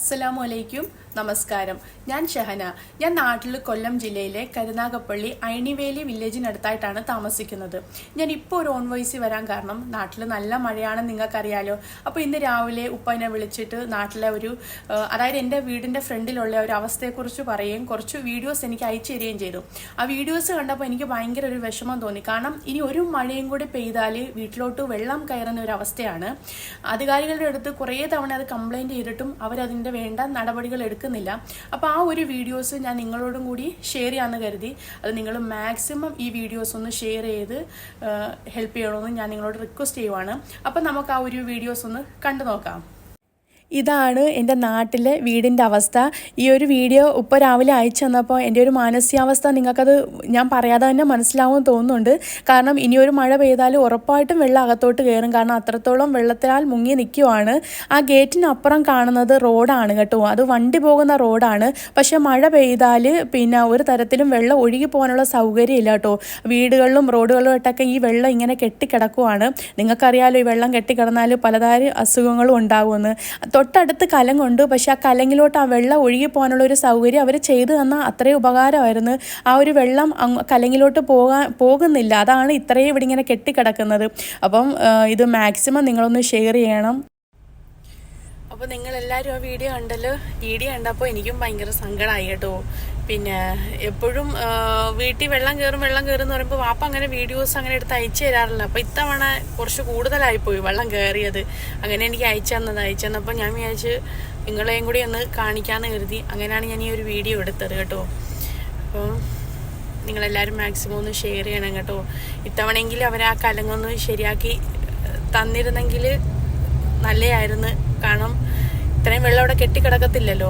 അസ്സലാമലൈക്കും, നമസ്കാരം. ഞാൻ ഷഹന. ഞാൻ നാട്ടിൽ കൊല്ലം ജില്ലയിലെ കരുനാഗപ്പള്ളി അയണിവേലി വില്ലേജിനടുത്തായിട്ടാണ് താമസിക്കുന്നത്. ഞാൻ ഇപ്പോൾ ഒരു ഓൺ വോയിസ് വരാൻ കാരണം നാട്ടിൽ നല്ല മഴയാണെന്ന് നിങ്ങൾക്കറിയാലോ. അപ്പോൾ ഇന്ന് രാവിലെ ഉപ്പ എന്നെ വിളിച്ചിട്ട് നാട്ടിലെ അതായത് എൻ്റെ വീടിൻ്റെ ഫ്രണ്ടിലുള്ള ഒരു അവസ്ഥയെക്കുറിച്ച് പറയുകയും കുറച്ച് വീഡിയോസ് എനിക്ക് അയച്ചു തരികയും ചെയ്തു. ആ വീഡിയോസ് കണ്ടപ്പോൾ എനിക്ക് ഭയങ്കര ഒരു വിഷമം തോന്നി. കാരണം ഇനി ഒരു മഴയും കൂടി പെയ്താൽ വീട്ടിലോട്ട് വെള്ളം കയറുന്ന ഒരു അവസ്ഥയാണ്. അധികാരികളുടെ അടുത്ത് കുറേ തവണ അത് കംപ്ലൈൻറ്റ് ചെയ്തിട്ടും അവരതിൻ്റെ വേണ്ട നടപടികൾ എടുക്കുന്നില്ല. അപ്പോൾ ആ ഒരു വീഡിയോസ് ഞാൻ നിങ്ങളോടും കൂടി ഷെയർ ചെയ്യാമെന്ന് കരുതി. അത് നിങ്ങൾ മാക്സിമം ഈ വീഡിയോസ് ഒന്ന് ഷെയർ ചെയ്ത് ഹെൽപ്പ് ചെയ്യണമെന്ന് ഞാൻ നിങ്ങളോട് റിക്വസ്റ്റ് ചെയ്യുവാണ്. അപ്പം നമുക്ക് ആ ഒരു വീഡിയോസ് ഒന്ന് കണ്ടു നോക്കാം. ഇതാണ് എൻ്റെ നാട്ടിലെ വീടിൻ്റെ അവസ്ഥ. ഈ ഒരു വീഡിയോ ഇപ്പോൾ രാവിലെ അയച്ചു തന്നപ്പോൾ എൻ്റെ ഒരു മാനസികാവസ്ഥ നിങ്ങൾക്കത് ഞാൻ പറയാതെ തന്നെ മനസ്സിലാവുമെന്ന് തോന്നുന്നുണ്ട്. കാരണം ഇനിയൊരു മഴ പെയ്താൽ ഉറപ്പായിട്ടും വെള്ളം അകത്തോട്ട് കയറും. കാരണം അത്രത്തോളം വെള്ളത്താൽ മുങ്ങി നിൽക്കുവാണ്. ആ ഗേറ്റിനപ്പുറം കാണുന്നത് റോഡാണ് കേട്ടോ. അത് വണ്ടി പോകുന്ന റോഡാണ്. പക്ഷേ മഴ പെയ്താൽ പിന്നെ ഒരു തരത്തിലും വെള്ളം ഒഴുകി പോകാനുള്ള സൗകര്യം ഇല്ല കേട്ടോ. വീടുകളിലും റോഡുകളിലോട്ടൊക്കെ ഈ വെള്ളം ഇങ്ങനെ കെട്ടിക്കിടക്കുവാണ്. നിങ്ങൾക്കറിയാലോ, ഈ വെള്ളം കെട്ടിക്കിടന്നാൽ പലതരം അസുഖങ്ങളും ഉണ്ടാകുമെന്ന്. തൊട്ടടുത്ത് കലങ്ങുണ്ട്. പക്ഷെ ആ കലങ്ങിലോട്ട് ആ വെള്ളം ഒഴുകി പോകാനുള്ള ഒരു സൗകര്യം അവർ ചെയ്തു തന്നാൽ അത്രയും ഉപകാരമായിരുന്നു. ആ ഒരു വെള്ളം കലങ്ങിലോട്ട് പോകുന്നില്ല. അതാണ് ഇത്രയും ഇവിടെ ഇങ്ങനെ കെട്ടിക്കിടക്കുന്നത്. അപ്പം ഇത് മാക്സിമം നിങ്ങളൊന്ന് ഷെയർ ചെയ്യണം. അപ്പോൾ നിങ്ങളെല്ലാവരും ആ വീഡിയോ കണ്ടപ്പോൾ എനിക്കും ഭയങ്കര സങ്കടമായി കേട്ടോ. പിന്നെ എപ്പോഴും വീട്ടിൽ വെള്ളം കയറും എന്ന് പറയുമ്പോൾ വാപ്പ അങ്ങനെ വീഡിയോസ് അങ്ങനെ എടുത്ത് അയച്ചു തരാറില്ല. അപ്പോൾ ഇത്തവണ കുറച്ച് കൂടുതലായിപ്പോയി വെള്ളം കയറിയത്. അങ്ങനെ എനിക്ക് അയച്ചു തന്നപ്പോൾ ഞാൻ വിചാരിച്ച് നിങ്ങളെയും കൂടി ഒന്ന് കാണിക്കാമെന്ന് കരുതി. അങ്ങനെയാണ് ഞാൻ ഈ ഒരു വീഡിയോ എടുത്തത് കേട്ടോ. അപ്പോൾ നിങ്ങളെല്ലാവരും മാക്സിമം ഒന്ന് ഷെയർ ചെയ്യണം കേട്ടോ. ഇത്തവണയെങ്കിലും അവർ ആ കലങ്ങൊന്ന് ശരിയാക്കി തന്നിരുന്നെങ്കിൽ നല്ലതായിരുന്നു. കാരണം ഇത്രയും വെള്ളം അവിടെ കെട്ടിക്കിടക്കത്തില്ലല്ലോ.